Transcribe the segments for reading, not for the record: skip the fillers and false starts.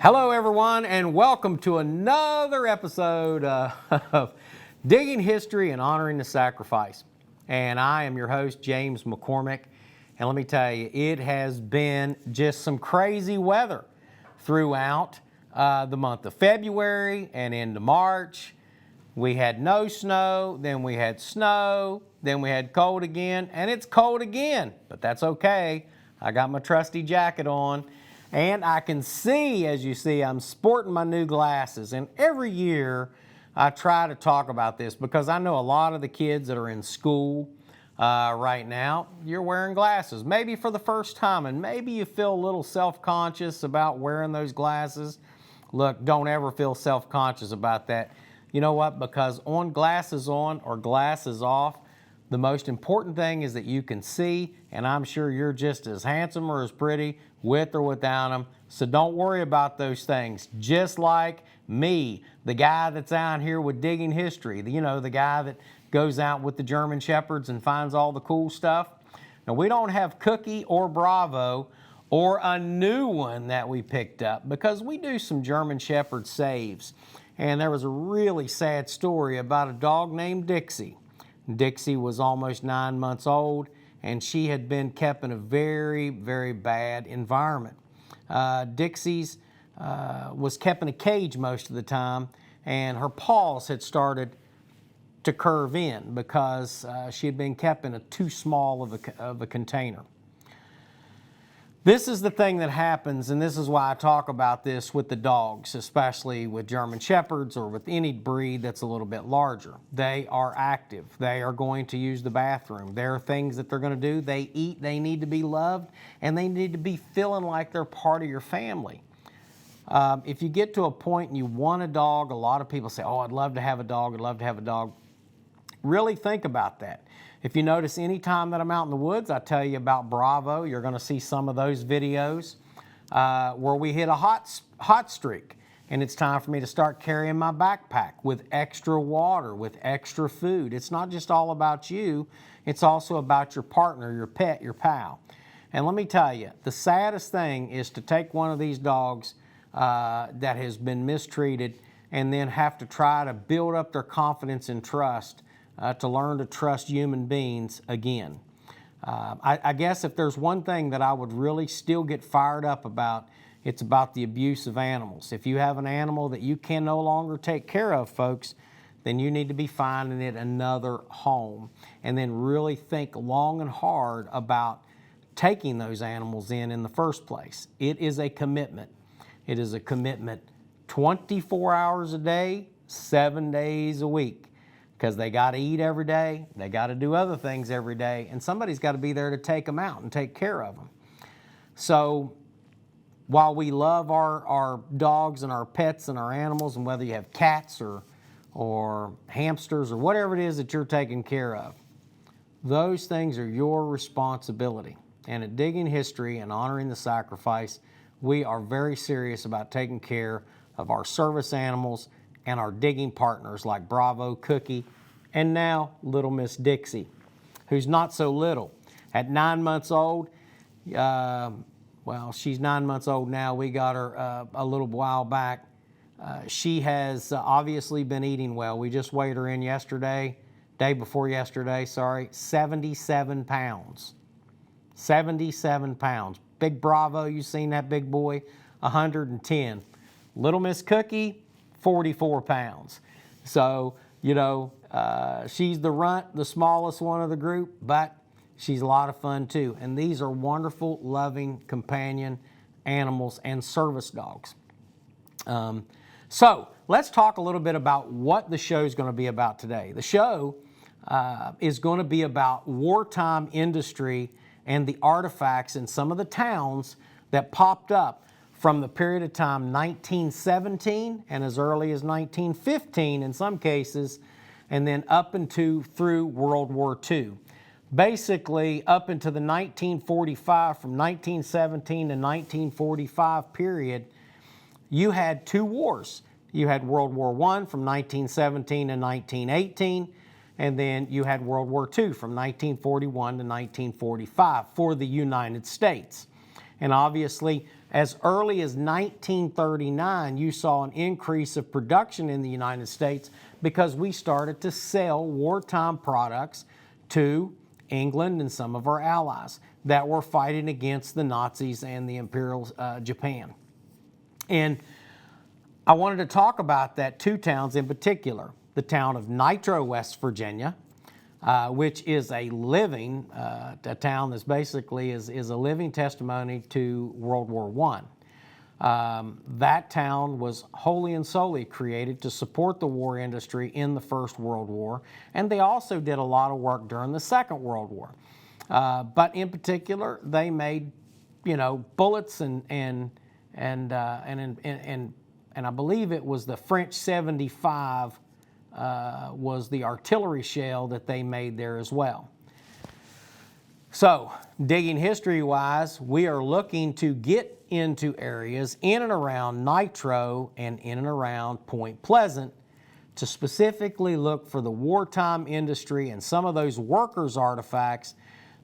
Hello everyone, and welcome to another episode of Digging History and Honoring the Sacrifice. And I am your host, James McCormick. And let me tell you, it has been just some crazy weather throughout the month of February and into March. We had no snow, then we had snow, then we had cold again, and it's cold again, but that's okay. I got my trusty jacket on. And I can see, as you see, I'm sporting my new glasses. And every year I try to talk about this because I know a lot of the kids that are in school right now, you're wearing glasses, maybe for the first time, and maybe you feel a little self-conscious about wearing those glasses. Look, don't ever feel self-conscious about that. You know what? Because on glasses on or glasses off, the most important thing is that you can see, and I'm sure you're just as handsome or as pretty with or without them. So don't worry about those things. Just like me, the guy that's out here with Digging History, the guy that goes out with the German Shepherds and finds all the cool stuff. Now, we don't have Cookie or Bravo or a new one that we picked up because we do some German Shepherd saves. And there was a really sad story about a dog named Dixie. Dixie was almost 9 months old, and she had been kept in a very, very bad environment. Dixie's was kept in a cage most of the time, and her paws had started to curve in because she had been kept in a too small of a container. This is the thing that happens, and this is why I talk about this with the dogs, especially with German Shepherds or with any breed that's a little bit larger. They are active. They are going to use the bathroom. There are things that they're going to do. They eat. They need to be loved, and they need to be feeling like they're part of your family. If you get to a point and you want a dog, a lot of people say, oh, I'd love to have a dog. I'd love to have a dog. Really think about that. If you notice any time that I'm out in the woods, I tell you about Bravo. You're going to see some of those videos where we hit a hot streak, and it's time for me to start carrying my backpack with extra water, with extra food. It's not just all about you. It's also about your partner, your pet, your pal. And let me tell you, the saddest thing is to take one of these dogs that has been mistreated and then have to try to build up their confidence and trust to learn to trust human beings again. I guess if there's one thing that I would really still get fired up about, it's about the abuse of animals. If you have an animal that you can no longer take care of, folks, then you need to be finding it another home. And then really think long and hard about taking those animals in the first place. It is a commitment. It is a commitment 24 hours a day, 7 days a week. Because they got to eat every day, they got to do other things every day, and somebody's got to be there to take them out and take care of them. So while we love our dogs and our pets and our animals, and whether you have cats or hamsters or whatever it is that you're taking care of, those things are your responsibility. And at Digging History and Honoring the Sacrifice, we are very serious about taking care of our service animals and our digging partners like Bravo, Cookie, and now little Miss Dixie, who's not so little. At 9 months old, well, she's 9 months old now. We got her a little while back. She has obviously been eating well. We just weighed her in day before yesterday, 77 pounds. 77 pounds. Big Bravo, you seen that big boy? 110. Little Miss Cookie, 44 pounds. So, she's the runt, the smallest one of the group, but she's a lot of fun too. And these are wonderful, loving companion animals and service dogs. So let's talk a little bit about what the show is going to be about today. The show is going to be about wartime industry and the artifacts in some of the towns that popped up from the period of time 1917 and as early as 1915 in some cases, and then up into through World War II. Basically, up into the 1945, from 1917 to 1945 period, you had two wars. You had World War I from 1917 to 1918, and then you had World War II from 1941 to 1945 for the United States. And obviously, as early as 1939, you saw an increase of production in the United States because we started to sell wartime products to England and some of our allies that were fighting against the Nazis and the Imperial Japan. And I wanted to talk about that two towns in particular, the town of Nitro, West Virginia, which is a living, a town that's basically is a living testimony to World War I. That town was wholly and solely created to support the war industry in the First World War, and they also did a lot of work during the Second World War. But in particular, they made, bullets and I believe it was the French 75 was the artillery shell that they made there as well. So, digging history-wise, we are looking to get into areas in and around Nitro and in and around Point Pleasant to specifically look for the wartime industry and some of those workers' artifacts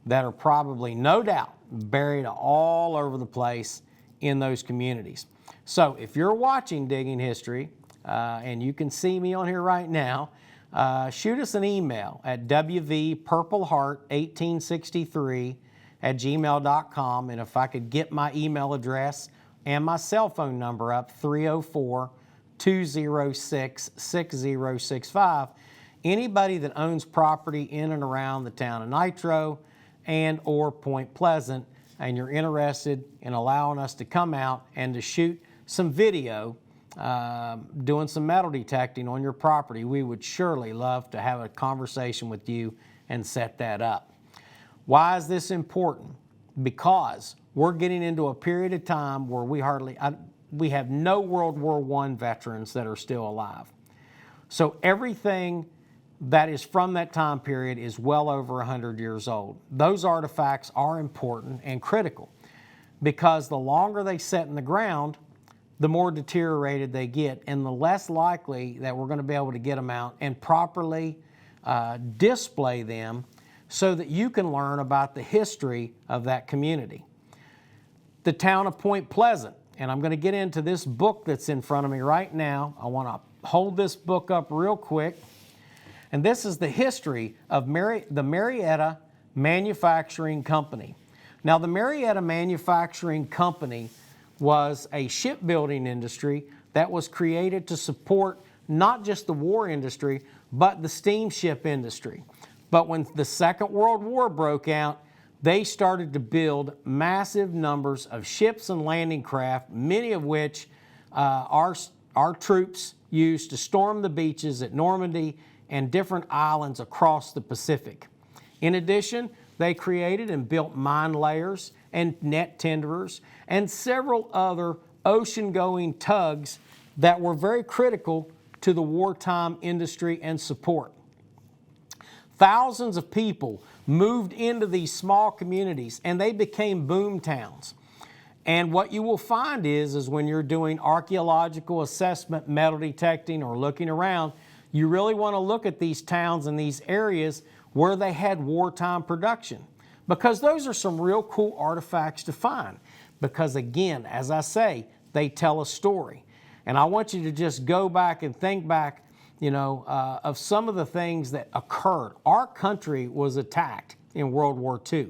that are probably, no doubt, buried all over the place in those communities. So if you're watching Digging History, and you can see me on here right now, shoot us an email at wvpurpleheart1863@gmail.com, and if I could get my email address and my cell phone number up, 304-206-6065. Anybody that owns property in and around the town of Nitro and or Point Pleasant, and you're interested in allowing us to come out and to shoot some video doing some metal detecting on your property, we would surely love to have a conversation with you and set that up. Why is this important? Because we're getting into a period of time where we have no World War I veterans that are still alive. So everything that is from that time period is well over 100 years old. Those artifacts are important and critical because the longer they sit in the ground, the more deteriorated they get, and the less likely that we're going to be able to get them out and properly display them so that you can learn about the history of that community. The town of Point Pleasant, and I'm going to get into this book that's in front of me right now. I want to hold this book up real quick. And this is the history of the Marietta Manufacturing Company. Now, the Marietta Manufacturing Company was a shipbuilding industry that was created to support not just the war industry, but the steamship industry. But when the Second World War broke out, they started to build massive numbers of ships and landing craft, many of which our troops used to storm the beaches at Normandy and different islands across the Pacific. In addition, they created and built mine layers and net tenderers and several other ocean-going tugs that were very critical to the wartime industry and support. Thousands of people moved into these small communities and they became boom towns. And what you will find is when you're doing archaeological assessment, metal detecting, or looking around, you really want to look at these towns and these areas where they had wartime production, because those are some real cool artifacts to find. Because again, as I say, they tell a story. And I want you to just go back and think back, of some of the things that occurred. Our country was attacked in World War II.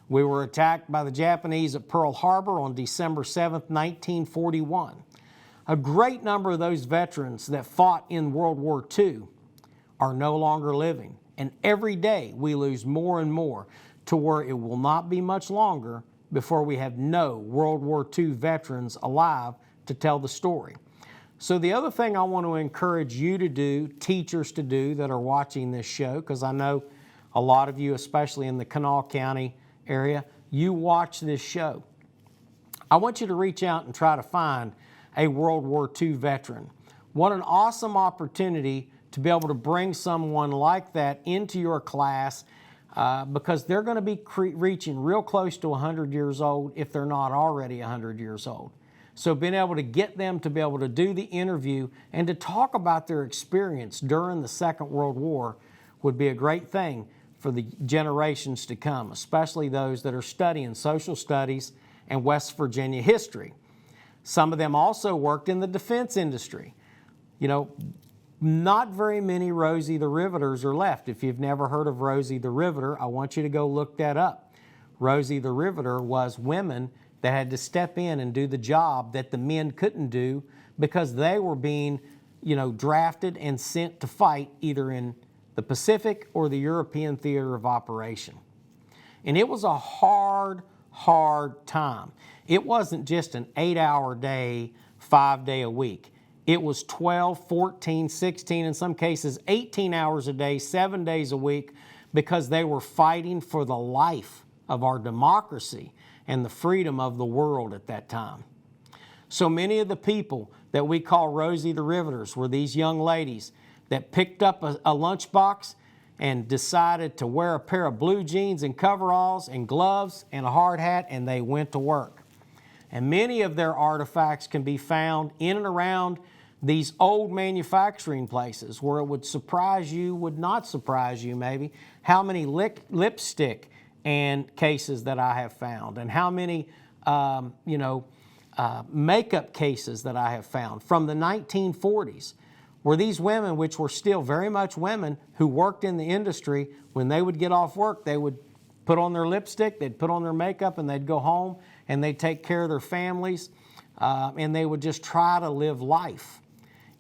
We were attacked by the Japanese at Pearl Harbor on December 7th, 1941. A great number of those veterans that fought in World War II are no longer living. And every day we lose more and more to where it will not be much longer before we have no World War II veterans alive to tell the story. So the other thing I want to encourage you to do, teachers to do that are watching this show, because I know a lot of you, especially in the Kanawha County area, you watch this show. I want you to reach out and try to find a World War II veteran. What an awesome opportunity to be able to bring someone like that into your class, because they're going to be reaching real close to 100 years old if they're not already 100 years old. So being able to get them to be able to do the interview and to talk about their experience during the Second World War would be a great thing for the generations to come, especially those that are studying social studies and West Virginia history. Some of them also worked in the defense industry. You know, not very many Rosie the Riveters are left. If you've never heard of Rosie the Riveter, I want you to go look that up. Rosie the Riveter was women that had to step in and do the job that the men couldn't do because they were being, you know, drafted and sent to fight either in the Pacific or the European theater of operation. And it was a hard time. It wasn't just an 8-hour day, 5-day a week. It was 12, 14, 16, in some cases 18 hours a day, 7 days a week, because they were fighting for the life of our democracy and the freedom of the world at that time. So many of the people that we call Rosie the Riveters were these young ladies that picked up a lunchbox and decided to wear a pair of blue jeans and coveralls and gloves and a hard hat, and they went to work. And many of their artifacts can be found in and around these old manufacturing places where it would surprise you, would not surprise you maybe, how many lipstick and cases that I have found, and how many makeup cases that I have found from the 1940s, where these women, which were still very much women who worked in the industry, when they would get off work, they would put on their lipstick, they'd put on their makeup, and they'd go home and they'd take care of their families, and they would just try to live life.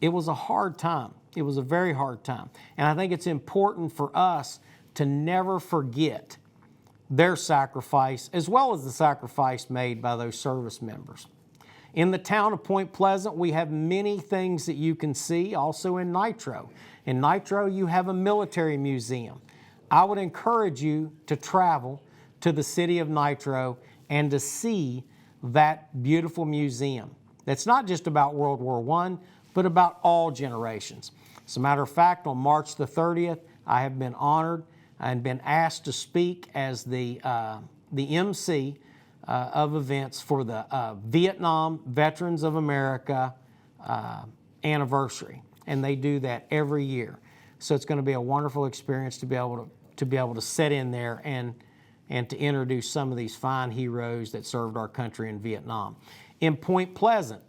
It was a hard time. It was a very hard time. And I think it's important for us to never forget their sacrifice, as well as the sacrifice made by those service members. In the town of Point Pleasant, we have many things that you can see, also in Nitro. In Nitro, you have a military museum. I would encourage you to travel to the city of Nitro and to see that beautiful museum. That's not just about World War I, but about all generations. As a matter of fact, on March the 30th, I have been honored and been asked to speak as the MC of events for the Vietnam Veterans of America anniversary, and they do that every year. So it's going to be a wonderful experience to be able to sit in there and to introduce some of these fine heroes that served our country in Vietnam. In Point Pleasant,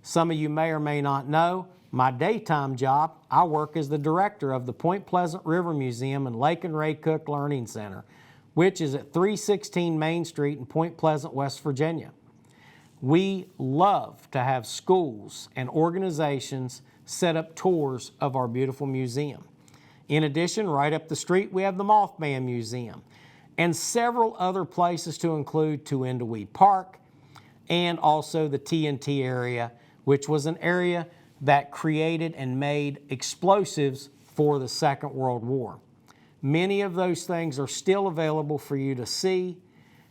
some of you may or may not know, my daytime job, I work as the director of the Point Pleasant River Museum and Lake and Ray Cook Learning Center, which is at 316 Main Street in Point Pleasant, West Virginia. We love to have schools and organizations set up tours of our beautiful museum. In addition, right up the street, we have the Mothman Museum and several other places to include Tuindaweed Park and also the TNT area, which was an area that created and made explosives for the Second World War. Many of those things are still available for you to see,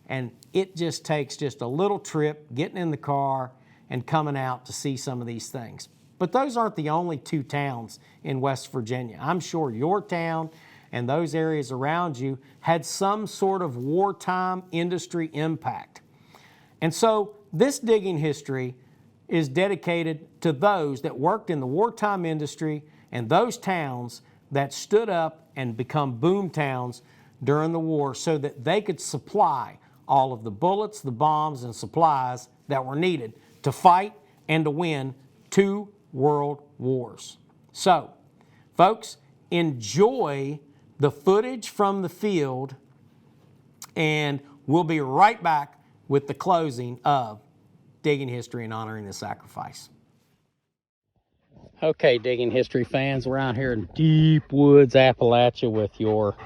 and it just takes just a little trip, getting in the car and coming out to see some of these things. But those aren't the only two towns in West Virginia. I'm sure your town and those areas around you had some sort of wartime industry impact. And so this digging history is dedicated to those that worked in the wartime industry and those towns that stood up and become boom towns during the war so that they could supply all of the bullets, the bombs, and supplies that were needed to fight and to win 2 world wars. So, folks, enjoy the footage from the field, and we'll be right back with the closing of Digging History and Honoring the Sacrifice. Okay, Digging History fans, we're out here in deep woods, Appalachia with your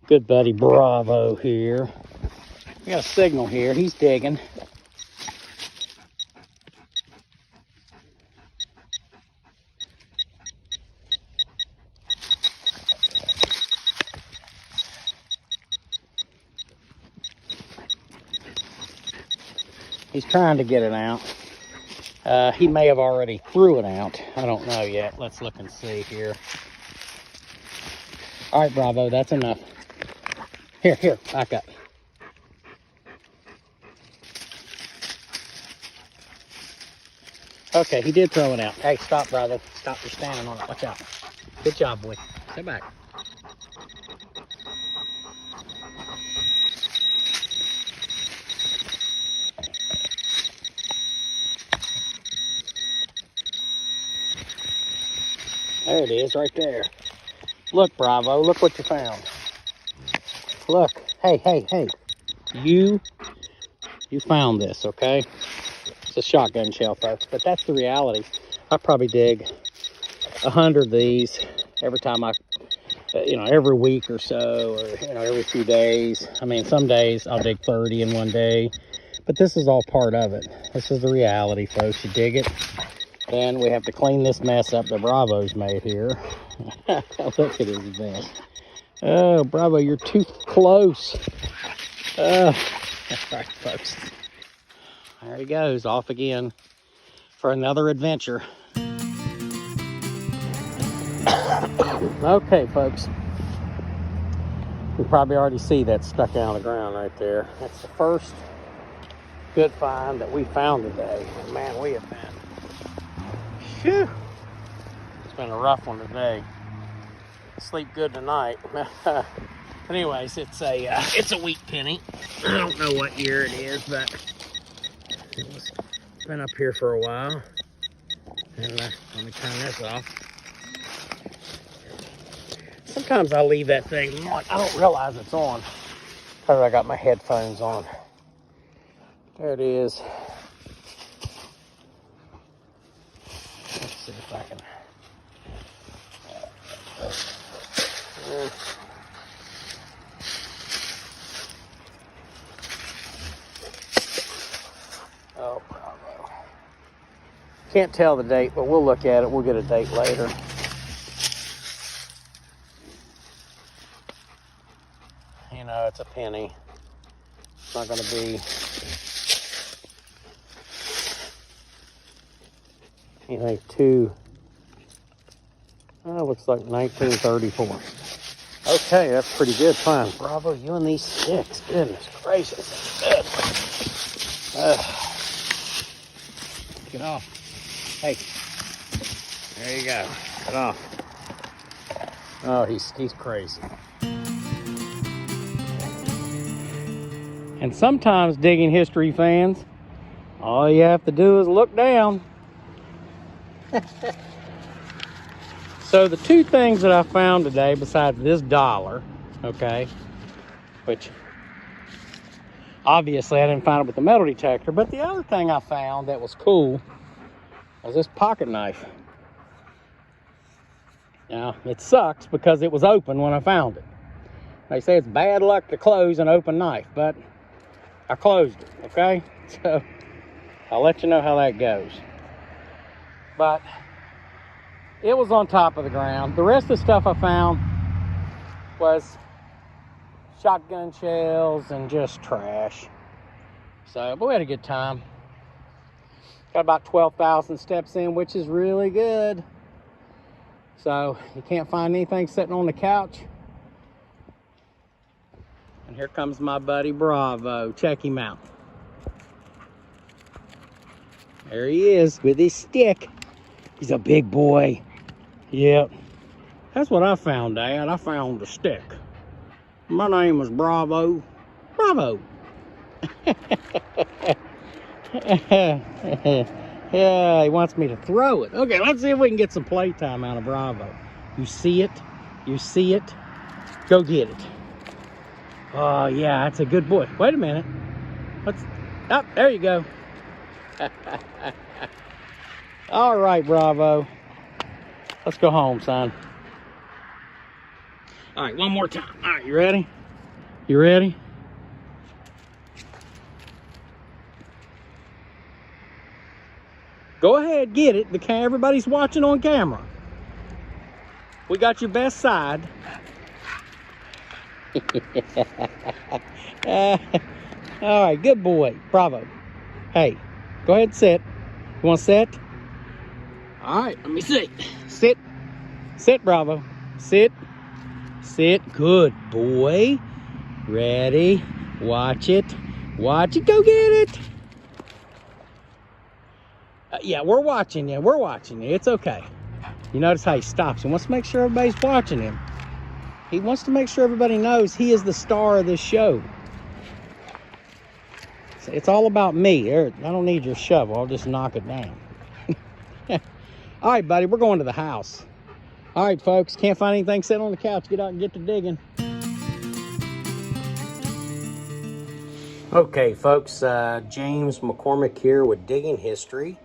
good buddy Bravo here. We got a signal here. He's digging. He's trying to get it out. He may have already threw it out. I don't know yet. Let's look and see here. All right, Bravo, that's enough. Here, back up. Okay, he did throw it out. Hey, stop, Bravo. Stop, you're standing on it. Watch out. Good job, boy. Sit back. There it is, right there. Look, Bravo, look what you found. Look, hey. You found this, okay? It's a shotgun shell, folks, but that's the reality. I probably dig 100 of these every time every week or so, or, every few days. I mean, some days I'll dig 30 in one day, but this is all part of it. This is the reality, folks. You dig it, then we have to clean this mess up that Bravo's made here. Look at his mess. Oh, Bravo, you're too close. All right, folks. There he goes, off again for another adventure. Okay, folks. You probably already see that stuck out of the ground right there. That's the first good find that we found today. And man, we have been, phew, it's been a rough one today. Sleep good tonight. Anyways, it's a wheat penny. I don't know what year it is, but it's been up here for a while. And let me turn this off. Sometimes I leave that thing on. I don't realize it's on because I got my headphones on. There it is. Let's see if I can. Oh, Bravo. Can't tell the date, but we'll look at it. We'll get a date later. You know, it's a penny. It's not going to be anything too. Oh, looks like 1934. Okay, that's pretty good. Fine. Bravo, you and these sticks. Goodness gracious. Good. Get off. Hey. There you go. Get off. Oh, he's crazy. And sometimes, digging history fans, all you have to do is look down. So the two things that I found today, besides this dollar, okay, which obviously I didn't find it with the metal detector, but the other thing I found that was cool was this pocket knife. Now, it sucks because it was open when I found it. They say it's bad luck to close an open knife, but I closed it, okay? So I'll let you know how that goes. But it was on top of the ground. The rest of the stuff I found was shotgun shells and just trash. So, but we had a good time. Got about 12,000 steps in, which is really good. So you can't find anything sitting on the couch. And here comes my buddy Bravo. Check him out. There he is with his stick. He's a big boy. Yep. That's what I found, Dad. I found a stick. My name was Bravo. Bravo. Yeah, he wants me to throw it. Okay, let's see if we can get some playtime out of Bravo. You see it? You see it? Go get it. Oh, yeah, that's a good boy. Wait a minute. Oh, there you go. All right, Bravo. Let's go home, son. All right, one more time. All right, you ready? You ready? Go ahead, get it. Everybody's watching on camera. We got your best side. All right, good boy. Bravo. Hey, go ahead and sit. You want to sit? All right, let me see. Sit. Sit, Bravo. Sit. Sit. Good boy. Ready. Watch it. Watch it. Go get it. Yeah, we're watching you. We're watching you. It's okay. You notice how he stops. He wants to make sure everybody's watching him. He wants to make sure everybody knows he is the star of this show. It's all about me. I don't need your shovel. I'll just knock it down. All right, buddy, we're going to the house. All right, folks, can't find anything set on the couch. Get out and get to digging. Okay, folks, James McCormick here with Digging History.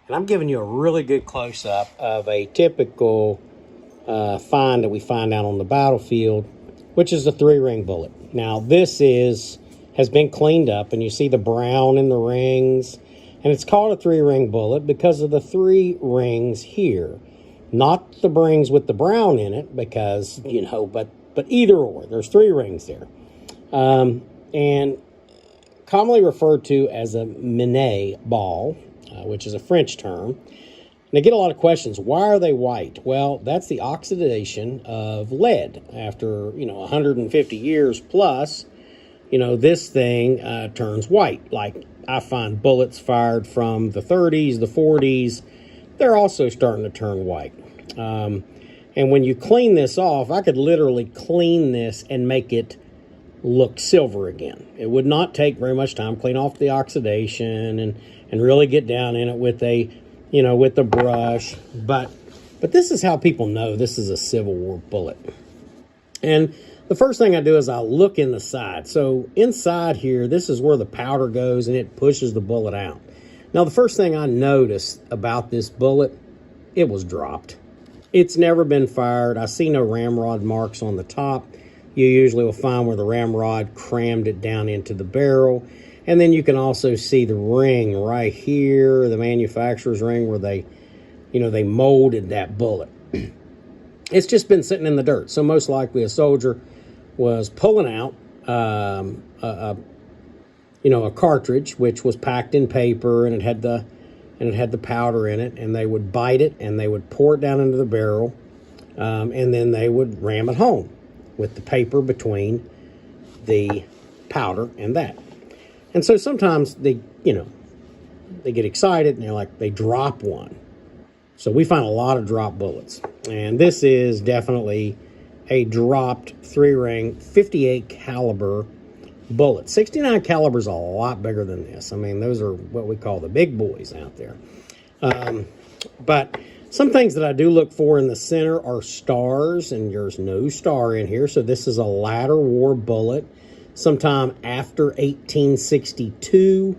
And I'm giving you a really good close-up of a typical find that we find out on the battlefield, which is the 3-ring bullet. Now, this has been cleaned up, and you see the brown in the rings. And it's called a 3-ring bullet because of the 3 rings here. Not the rings with the brown in it, because, you know, but either or. There's 3 rings there. And commonly referred to as a Minet ball, which is a French term. And I get a lot of questions. Why are they white? Well, that's the oxidation of lead. After, 150 years plus, this thing turns white. Like I find bullets fired from the 30s, the 40s, they're also starting to turn white. And when you clean this off, I could literally clean this and make it look silver again. It would not take very much time. Clean off the oxidation and really get down in it with with the brush. But this is how people know this is a Civil War bullet. And the first thing I do is I look in the side. So inside here, this is where the powder goes and it pushes the bullet out. Now, the first thing I noticed about this bullet, it was dropped. It's never been fired. I see no ramrod marks on the top. You usually will find where the ramrod crammed it down into the barrel. And then you can also see the ring right here, the manufacturer's ring where they molded that bullet. It's just been sitting in the dirt. So most likely a soldier was pulling out a cartridge, which was packed in paper, and it had the powder in it, and they would bite it and they would pour it down into the barrel, and then they would ram it home with the paper between the powder and that. And so sometimes they get excited and they drop one. So we find a lot of drop bullets. And this is definitely a dropped 3-ring 58 caliber bullet. 69 caliber is a lot bigger than this. I mean, those are what we call the big boys out there. But some things that I do look for in the center are stars, and there's no star in here. So this is a latter war bullet, sometime after 1862.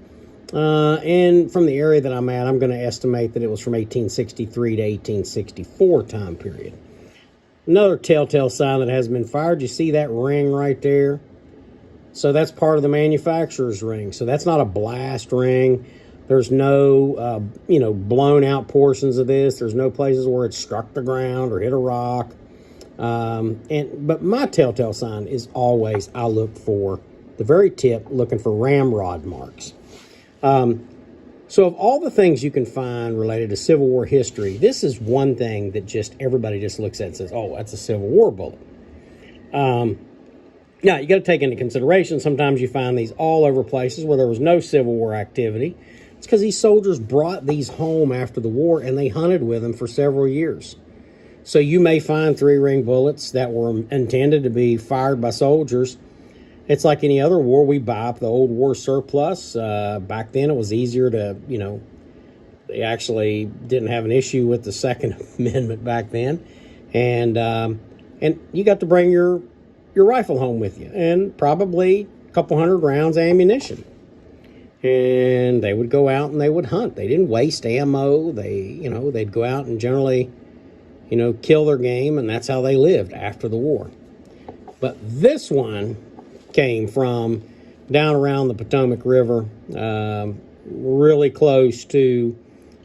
And from the area that I'm at, I'm going to estimate that it was from 1863 to 1864 time period. Another telltale sign that hasn't been fired, you see that ring right there? So that's part of the manufacturer's ring. So that's not a blast ring. There's no, blown out portions of this. There's no places where it struck the ground or hit a rock. But my telltale sign is always I look for the very tip, looking for ramrod marks. So of all the things you can find related to Civil War history, this is one thing that everybody just looks at and says, oh, that's a Civil War bullet. Now, you got to take into consideration, sometimes you find these all over places where there was no Civil War activity. It's because these soldiers brought these home after the war and they hunted with them for several years. So you may find 3-ring bullets that were intended to be fired by soldiers. It's like any other war. We buy up the old war surplus. Back then it was easier to, they actually didn't have an issue with the Second Amendment back then. And you got to bring your rifle home with you and probably a couple hundred rounds of ammunition. And they would go out and they would hunt. They didn't waste ammo. They'd go out and generally, kill their game, and that's how they lived after the war. But this one came from down around the Potomac River, really close to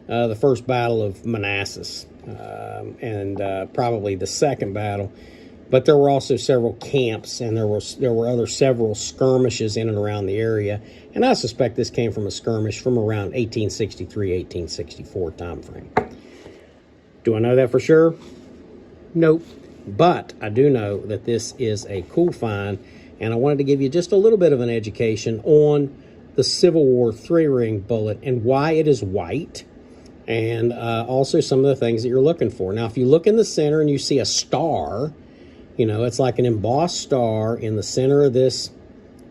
the first Battle of Manassas, and probably the second battle. But there were also several camps, and there were several skirmishes in and around the area. And I suspect this came from a skirmish from around 1863, 1864 time frame. Do I know that for sure? Nope. But I do know that this is a cool find, and I wanted to give you just a little bit of an education on the Civil War 3-ring bullet and why it is white, and also some of the things that you're looking for. Now, if you look in the center and you see a star, it's like an embossed star in the center of this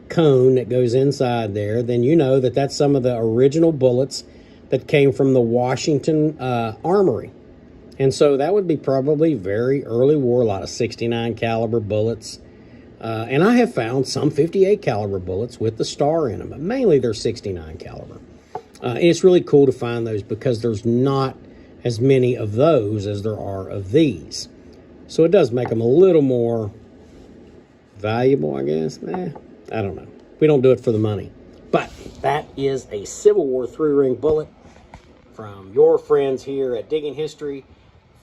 cone that goes inside there, then you know that that's some of the original bullets that came from the Washington Armory. And so that would be probably very early war, a lot of 69 caliber bullets. And I have found some 58 caliber bullets with the star in them, but mainly they're 69 caliber. And it's really cool to find those because there's not as many of those as there are of these. So it does make them a little more valuable, I guess. I don't know. We don't do it for the money. But that is a Civil War 3-ring bullet from your friends here at Digging History.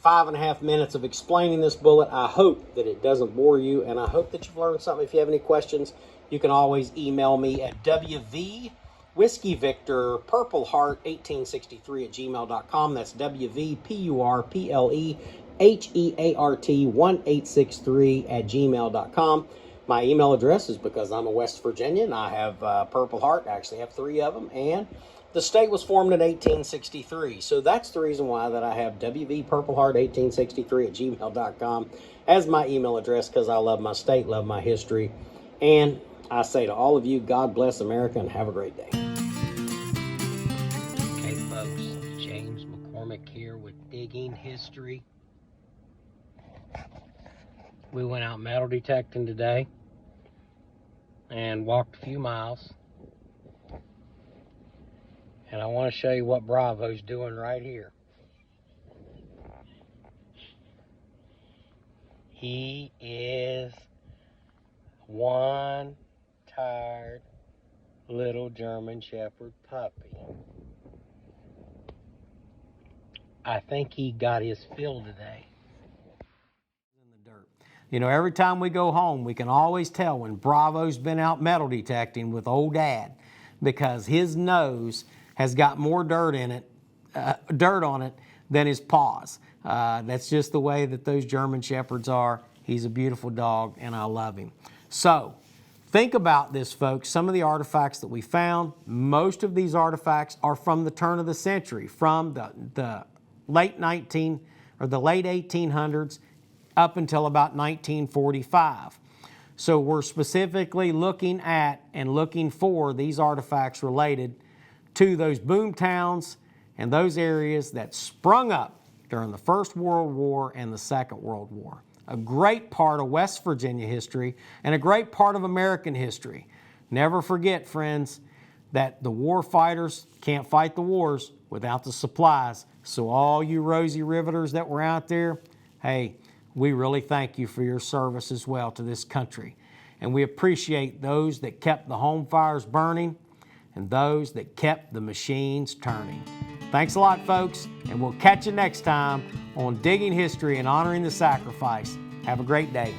5.5 minutes of explaining this bullet. I hope that it doesn't bore you, and I hope that you've learned something. If you have any questions, you can always email me at WV Whiskey Victor Purple Heart 1863 at gmail.com. That's WVPURPLE HEART 1863 at gmail.com. My email address is because I'm a West Virginian. I have Purple Heart. I actually have 3 of them, and the state was formed in 1863. So that's the reason why that I have WV Purple Heart 1863 at gmail.com as my email address, because I love my state, love my history. And I say to all of you, God bless America and have a great day. Okay, folks, James McCormick here with Digging History. We went out metal detecting today and walked a few miles. And I want to show you what Bravo's doing right here. He is one tired little German Shepherd puppy. I think he got his fill today. In the dirt. You know, every time we go home, we can always tell when Bravo's been out metal detecting with old Dad, because his nose has got more dirt on it than his paws. That's just the way that those German Shepherds are. He's a beautiful dog, and I love him. So think about this, folks. Some of the artifacts that we found, most of these artifacts are from the turn of the century, from the late 1800s up until about 1945. So we're specifically looking at and looking for these artifacts related to those boom towns and those areas that sprung up during the First World War and the Second World War. A great part of West Virginia history and a great part of American history. Never forget, friends, that the war fighters can't fight the wars without the supplies. So all you Rosie Riveters that were out there, hey, we really thank you for your service as well to this country. And we appreciate those that kept the home fires burning and those that kept the machines turning. Thanks a lot, folks, and we'll catch you next time on Digging History and Honoring the Sacrifice. Have a great day.